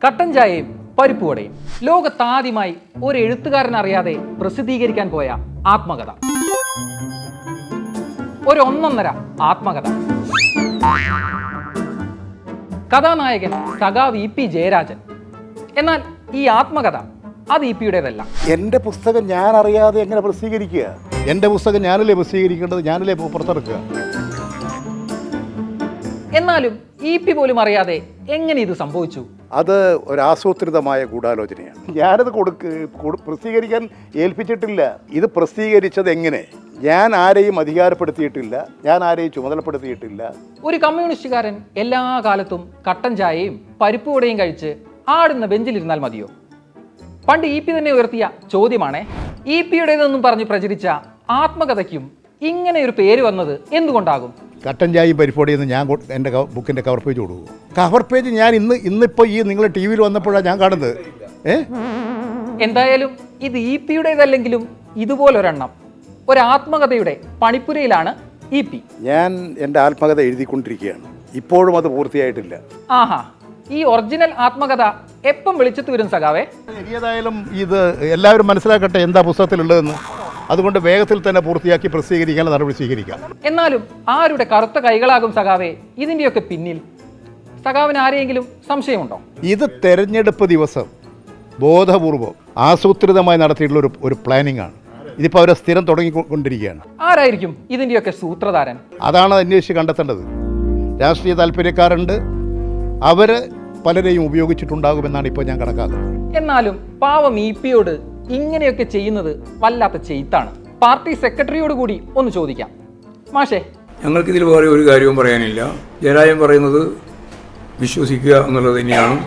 കട്ടൻ ചായയും പരിപ്പുവടയും ലോകത്താദ്യമായി ഒരു എഴുത്തുകാരൻ അറിയാതെ പ്രസിദ്ധീകരിക്കാൻ പോയ ആത്മകഥ. ഒരു ഒന്നൊന്നര ആത്മകഥ. കഥാനായകൻ സഖാവ് ഇ.പി. ജയരാജൻ. എന്നാൽ ഈ ആത്മകഥ അത് ഇ.പിയുടേതല്ല. എൻ്റെ പുസ്തകം ഞാൻ അറിയാതെ എങ്ങനെ പ്രസിദ്ധീകരിക്കുക? എൻ്റെ പുസ്തകം ഞാനല്ലേ പ്രസിദ്ധീകരിക്കേണ്ടത്, ഞാനല്ലേ പുറത്തിറക്കുക. എന്നാലും ഇ.പി. പോലും അറിയാതെ എങ്ങനെ ഇത് സംഭവിച്ചു? അത് ഒരാസൂത്രിതമായ ഗൂഢാലോചനയാണ്. ഞാനത് പ്രസിദ്ധീകരിക്കാൻ ഏൽപ്പിച്ചിട്ടില്ല. ഇത് പ്രസിദ്ധീകരിച്ചത് എങ്ങനെ? ഞാൻ ആരെയും അധികാരപ്പെടുത്തിയിട്ടില്ല, ഞാൻ ആരെയും ചുമതലപ്പെടുത്തിയിട്ടില്ല. ഒരു കമ്മ്യൂണിസ്റ്റുകാരൻ എല്ലാ കാലത്തും കട്ടൻ ചായയും പരിപ്പുവടയും കഴിച്ച് ആടുന്ന ബെഞ്ചിലിരുന്നാൽ മതിയോ? പണ്ട് ഇ.പി. തന്നെ ഉയർത്തിയ ചോദ്യമാണ്. ഇ.പിയുടേതെന്നും പറഞ്ഞ് പ്രചരിച്ച ആത്മകഥയ്ക്കും ഇങ്ങനെ ഒരു പേര് വന്നത് എന്തുകൊണ്ടാകും? കട്ടൻ ചായയും പരിപ്പോടിയെന്ന് ഞാൻ എൻ്റെ ബുക്കിൻ്റെ കവർ പേജ് കൊടുക്കും. കവർ പേജ് ഞാൻ ഇന്നിപ്പോൾ ഈ നിങ്ങളെ ടി വിയിൽ വന്നപ്പോഴാണ് ഞാൻ കാണുന്നത്. എന്തായാലും ഇത് ഇ.പിയുടേതല്ലെങ്കിലും ഇതുപോലൊരെണ്ണം ഒരു ആത്മകഥയുടെ പണിപ്പുരയിലാണ് ഇ.പി. ഞാൻ എൻ്റെ ആത്മകഥ എഴുതിക്കൊണ്ടിരിക്കുകയാണ്. ഇപ്പോഴും അത് പൂർത്തിയായിട്ടില്ല. ആഹാ, ഈ ഒറിജിനൽ ആത്മകഥ എപ്പം വെളിച്ചത്ത് വരും സഖാവേ? ഏതായാലും ഇത് എല്ലാവരും മനസ്സിലാക്കട്ടെ എന്താ പുസ്തകത്തിലുള്ളതെന്ന്. അതുകൊണ്ട് വേഗത്തിൽ തന്നെ പൂർത്തിയാക്കി പ്രസിദ്ധീകരിക്കാൻ നടപടി സ്വീകരിക്കാം. എന്നാലും ആരുടെ കറുത്ത കൈകളാകും സഖാവേ ഇതിൻ്റെയൊക്കെ പിന്നിൽ? സഖാവിന് ആരെയെങ്കിലും സംശയമുണ്ടോ? ഇത് തെരഞ്ഞെടുപ്പ് ദിവസം ബോധപൂർവം ആസൂത്രിതമായി നടത്തിയിട്ടുള്ള ഒരു പ്ലാനിംഗ് ആണ്. ഇതിപ്പോൾ അവരെ സ്ഥിരം തുടങ്ങിക്കൊണ്ടിരിക്കുകയാണ്. ആരായിരിക്കും ഇതിൻ്റെയൊക്കെ സൂത്രധാരൻ? അതാണ് അന്വേഷിച്ച് കണ്ടെത്തേണ്ടത്. രാഷ്ട്രീയ താല്പര്യക്കാരുണ്ട്, അവർ പലരെയും ഉപയോഗിച്ചിട്ടുണ്ടാകുമെന്നാണ് ഇപ്പോൾ ഞാൻ കണക്കാക്കുന്നത്. എന്നാലും പാവം ഇ.പിയോട് ഇങ്ങനെയൊക്കെ ചെയ്യുന്നത് വല്ലാത്ത ചെയ്ത്താണ്. പാർട്ടി സെക്രട്ടറിയോട് കൂടി ഒന്ന് ചോദിക്കാം. മാഷേ, ഞങ്ങൾക്കിതിൽ വേറെ ഒരു കാര്യവും പറയാനില്ല. ജയരാജൻ പറയുന്നത് വിശ്വസിക്കുക എന്നുള്ളത് തന്നെയാണ്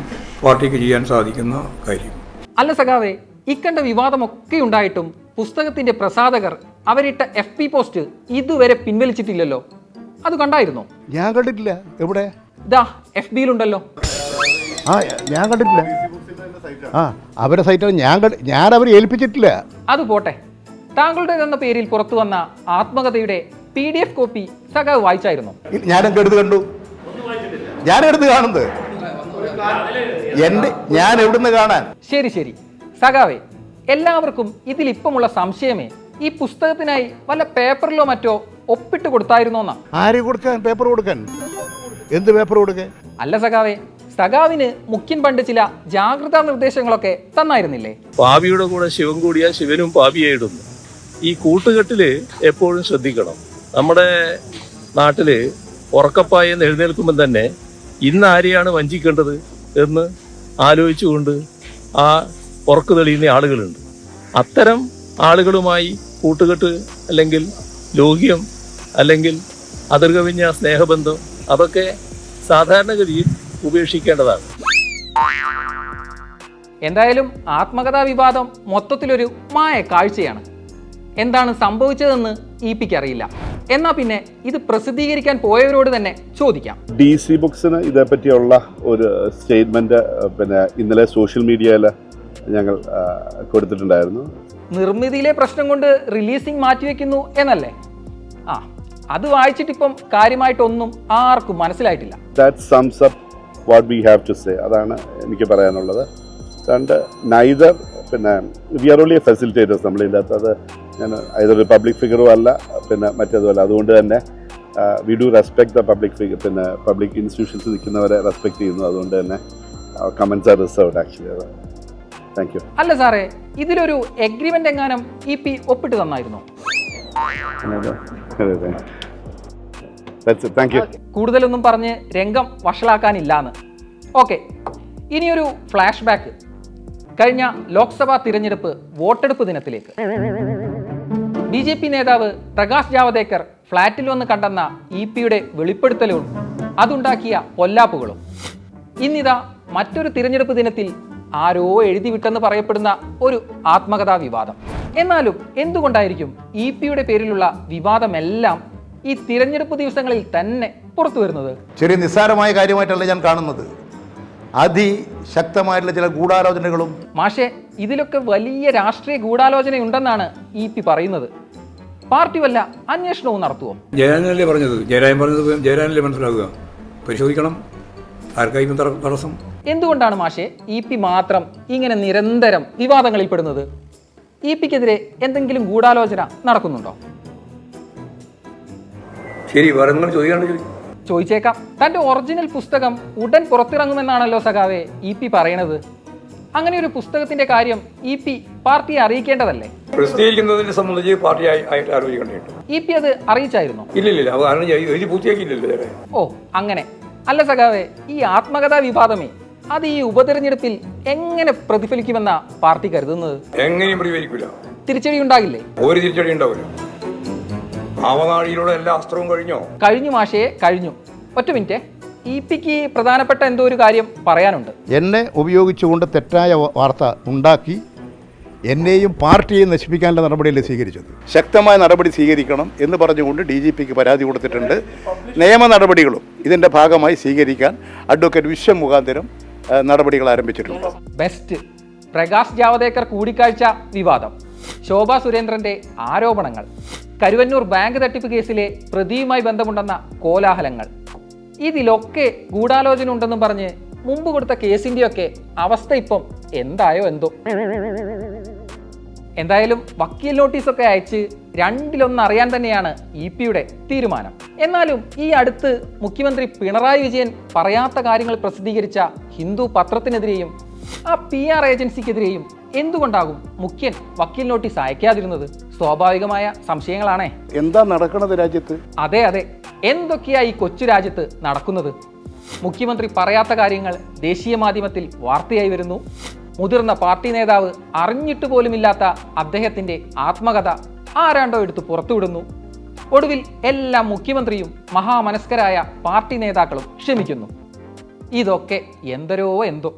പാർട്ടിക്ക് ചെയ്യാൻ സാധിക്കുന്ന കാര്യം. അല്ല സഖാവേ, ഇക്കണ്ട വിവാദമൊക്കെ ഉണ്ടായിട്ടും പുസ്തകത്തിന്റെ പ്രസാധകർ അവരിട്ട FB പോസ്റ്റ് ഇതുവരെ പിൻവലിച്ചിട്ടില്ലല്ലോ. അത് കണ്ടായിരുന്നോ? ഞാൻ കണ്ടിട്ടില്ല. എവിടെ? ഇതാ FBയിലുണ്ടല്ലോ. ഞാൻ കണ്ടിട്ടില്ല. അവരുടെ സൈറ്റാണ്. ഞാൻ അവരെ ഏൽപ്പിച്ചിട്ടില്ല. അത് പോട്ടെ, താങ്കളുടേതെന്ന പേരിൽ പുറത്തു വന്ന ആത്മകഥയുടെ PDF കോപ്പി സഖാവ് വായിച്ചായിരുന്നു? ഞാനൊക്കെ എടുത്ത് കണ്ടു. ഞാൻ എടുത്ത് കാണുന്നത് ഞാൻ എവിടുന്ന് കാണാൻ? ശരി ശരി സഖാവേ, എല്ലാവർക്കും ഇതിലിപ്പമുള്ള സംശയമേ ഈ പുസ്തകത്തിനായി വല്ല പേപ്പറിലോ മറ്റോ ഒപ്പിട്ട് കൊടുത്തായിരുന്നോന്നാ. ആര് കൊടുക്കാൻ? പേപ്പർ കൊടുക്കാൻ? എന്ത് പേപ്പർ കൊടുക്കാൻ? അല്ല സഖാവേ, സഖാവിന് മുഖ്യൻ പണ്ട് ചില ജാഗ്രതാ നിർദ്ദേശങ്ങളൊക്കെ തന്നായിരുന്നില്ലേ? പാപിയുടെ കൂടെ ശിവൻ കൂടിയാൽ ശിവനും പാപിയായിടുന്നു. ഈ കൂട്ടുകെട്ടില് എപ്പോഴും ശ്രദ്ധിക്കണം. നമ്മുടെ നാട്ടില് ഉറക്കപ്പായെന്ന് എഴുന്നേൽക്കുമ്പോൾ തന്നെ ഇന്ന് ആരെയാണ് വഞ്ചിക്കേണ്ടത് എന്ന് ആലോചിച്ചുകൊണ്ട് ആ ഉറക്കു തെളിയുന്ന ആളുകളുണ്ട്. അത്തരം ആളുകളുമായി കൂട്ടുകെട്ട് അല്ലെങ്കിൽ ലോഹ്യം അല്ലെങ്കിൽ അതിർകവിഞ്ഞ സ്നേഹബന്ധം അതൊക്കെ സാധാരണഗതിയിൽ ഉപേക്ഷിക്കേണ്ടതാണ്. എന്തായാലും ആത്മകഥാ വിവാദം മൊത്തത്തിലൊരു മായ കാഴ്ചയാണ്. എന്താണ് സംഭവിച്ചതെന്ന് ഇ.പിക്ക് അറിയില്ല. എന്നാ പിന്നെ ഇത് പ്രസിദ്ധീകരിക്കാൻ പോയവരോട് തന്നെ ചോദിക്കാം. DC ബുക്സിന് ഇതേപ്പറ്റിയുള്ള ഒരു സ്റ്റേറ്റ്മെന്റ് ഇന്നലെ സോഷ്യൽ മീഡിയയിൽ ഞങ്ങൾ കൊടുത്തിട്ടുണ്ടായിരുന്നു. നിർമ്മിതിയിലെ പ്രശ്നം കൊണ്ട് റിലീസിംഗ് മാറ്റിവെക്കുന്നു എന്നല്ലേ? അത് വായിച്ചിട്ടിപ്പം കാര്യമായിട്ടൊന്നും ആർക്കും മനസ്സിലായിട്ടില്ല. That sums up what we have to say. അതാണ് എനിക്ക് പറയാനുള്ളത്. രണ്ട്, neither we are only facilitators. നമ്മളിതിൻ്റെ അകത്ത് അത് ഞാൻ ഏതൊരു പബ്ലിക് ഫിഗറും അല്ല, മറ്റേതുമല്ല. അതുകൊണ്ട് തന്നെ we do respect the public figure. Public institutions നിൽക്കുന്നവരെ റെസ്പെക്ട് ചെയ്യുന്നു. അതുകൊണ്ട് തന്നെ comments are reserved actually. Thank you. അല്ല സാറേ, ഇതിലൊരു എഗ്രിമെന്റ് എങ്ങാനും ഇ.പി ഒപ്പിട്ട് തന്നായിരുന്നോ? കൂടുതലൊന്നും പറഞ്ഞ് രംഗം വഷളാക്കാനില്ലാന്ന്. ഓക്കെ, ഇനിയൊരു ഫ്ലാഷ് ബാക്ക് കഴിഞ്ഞ ലോക്സഭാ തിരഞ്ഞെടുപ്പ് വോട്ടെടുപ്പ് ദിനത്തിലേക്ക്. BJP നേതാവ് പ്രകാശ് ജാവദേക്കർ ഫ്ളാറ്റിൽ വന്ന് കണ്ടെന്ന ഇ.പിയുടെ വെളിപ്പെടുത്തലും അതുണ്ടാക്കിയ പൊല്ലാപ്പുകളും. ഇന്നിതാ മറ്റൊരു തിരഞ്ഞെടുപ്പ് ദിനത്തിൽ ആരോ എഴുതി വിട്ടെന്ന് പറയപ്പെടുന്ന ഒരു ആത്മകഥാ വിവാദം. എന്നാലും എന്തുകൊണ്ടായിരിക്കും ഇ.പിയുടെ പേരിലുള്ള വിവാദമെല്ലാം ഈ തിരഞ്ഞെടുപ്പ് ദിവസങ്ങളിൽ തന്നെ പുറത്തു വരുന്നത്? ചെറിയ നിസ്സാരമായ കാര്യമായിട്ടല്ല ഞാൻ കാണുന്നത്. അതിശക്തമായിട്ടുള്ള ചില ഗൂഢാലോചനകളും. മാഷെ, ഇതിലൊക്കെ വലിയ രാഷ്ട്രീയ ഗൂഢാലോചനയുണ്ടെന്നാണ് ഇ.പി പറയുന്നത്. പാർട്ടി വല്ല അന്വേഷണവും നടത്തുമോ? ജയരാജനല്ലേ പറഞ്ഞത്? ജയരാജൻ പറഞ്ഞത് ജയരാജനല്ലേ മനസ്സിലാക്കുക. പരിശോധിക്കണം. ആർക്കായിരുന്നു തടസ്സം? എന്തുകൊണ്ടാണ് മാഷെ EP മാത്രം ഇങ്ങനെ നിരന്തരം വിവാദങ്ങളിൽപ്പെടുന്നത്? EPക്കെതിരെ എന്തെങ്കിലും ഗൂഢാലോചന നടക്കുന്നുണ്ടോ? ശരി, വേറെ നിങ്ങൾ ചോദിക്കാണ്ട് ചോദിക്കും. ചോദിച്ചേക്കാം. തൻ്റെ ഒറിജിനൽ പുസ്തകം ഉടൻ പുറത്തിറങ്ങുമെന്നാണല്ലോ സഖാവെ EP പറയണത്. അങ്ങനെ ഒരു പുസ്തകത്തിന്റെ കാര്യം EP പാർട്ടിയെ അറിയിക്കേണ്ടതല്ലേ? പ്രസിദ്ധീകരിക്കുന്നതിനെ സംബന്ധിച്ച് പാർട്ടി ആയിട്ട് ആലോചിക്കേണ്ടതുണ്ട്. EP അത് അറിയിച്ചായിരുന്നോ? ഇല്ലില്ല, അത് കാരണം എഴുതി പൂർത്തിയാക്കിയില്ലല്ലോ. ഓ അങ്ങനെ. അല്ല സഖാവെ, ഈ ആത്മകഥാ വിവാദമേ അത് ഈ ഉപതെരഞ്ഞെടുപ്പിൽ എങ്ങനെ പ്രതിഫലിക്കുമെന്നാ പാർട്ടി കരുതുന്നത്? എങ്ങനെയും പ്രതിഫലിക്കില്ല. തിരിച്ചടി ഉണ്ടാകില്ലേ? ഒരു തിരിച്ചടി ഉണ്ടാവില്ല. ഭാവനാഴിയിലൂടെ എല്ലാ അസ്ത്രവും കഴിഞ്ഞു മാഷയെ കഴിഞ്ഞു. ഒറ്റ മിനിറ്റ്, EPക്ക് പ്രധാനപ്പെട്ട എന്തോ ഒരു കാര്യം പറയാനുണ്ട്. എന്നെ ഉപയോഗിച്ചുകൊണ്ട് തെറ്റായ വാർത്ത ഉണ്ടാക്കി എന്നെയും പാർട്ടിയെയും നശിപ്പിക്കാനുള്ള നടപടിയല്ലേ സ്വീകരിച്ചത്? ശക്തമായ നടപടി സ്വീകരിക്കണം എന്ന് പറഞ്ഞുകൊണ്ട് DGPക്ക് പരാതി കൊടുത്തിട്ടുണ്ട്. നിയമ നടപടികളും ഇതിൻ്റെ ഭാഗമായി സ്വീകരിക്കാൻ അഡ്വക്കേറ്റ് വിശ്വം മുഖാന്തരം നടപടികൾ ആരംഭിച്ചിട്ടുണ്ട്. ബെസ്റ്റ്. പ്രകാശ് ജാവദേക്കർ കൂടിക്കാഴ്ച വിവാദം, ശോഭാ സുരേന്ദ്രന്റെ ആരോപണങ്ങൾ, കരുവന്നൂർ ബാങ്ക് തട്ടിപ്പ് കേസിലെ പ്രതിയുമായി ബന്ധമുണ്ടെന്ന കോലാഹലങ്ങൾ, ഇതിലൊക്കെ ഗൂഢാലോചന ഉണ്ടെന്നും പറഞ്ഞ് മുമ്പ് കൊടുത്ത കേസിൻ്റെയൊക്കെ അവസ്ഥ ഇപ്പം എന്തായോ എന്തോ. എന്തായാലും വക്കീൽ നോട്ടീസൊക്കെ അയച്ച് രണ്ടിലൊന്ന് അറിയാൻ തന്നെയാണ് EPയുടെ തീരുമാനം. എന്നാലും ഈ അടുത്ത് മുഖ്യമന്ത്രി പിണറായി വിജയൻ പറയാത്ത കാര്യങ്ങൾ പ്രസിദ്ധീകരിച്ച ഹിന്ദു പത്രത്തിനെതിരെയും ആ PR ഏജൻസിക്കെതിരെയും എന്തുകൊണ്ടാകും മുഖ്യൻ വക്കീൽ നോട്ടീസ് അയക്കാതിരുന്നത്? സ്വാഭാവികമായ സംശയങ്ങളാണേ. എന്താ നടക്കുന്നത് രാജ്യത്ത്? അതെ അതെ, എന്തൊക്കെയാ ഈ കൊച്ചു രാജ്യത്ത് നടക്കുന്നത്? മുഖ്യമന്ത്രി പറയാത്ത കാര്യങ്ങൾ ദേശീയ മാധ്യമത്തിൽ വാർത്തയായി വരുന്നു. മുതിർന്ന പാർട്ടി നേതാവ് അറിഞ്ഞിട്ട് പോലുമില്ലാത്ത അദ്ദേഹത്തിൻ്റെ ആത്മകഥ ആരാണ്ടോ എടുത്ത് പുറത്തുവിടുന്നു. ഒടുവിൽ എല്ലാം മുഖ്യമന്ത്രിയും മഹാമനസ്കരായ പാർട്ടി നേതാക്കളും ക്ഷമിക്കുന്നു. ഇതൊക്കെ എന്തോ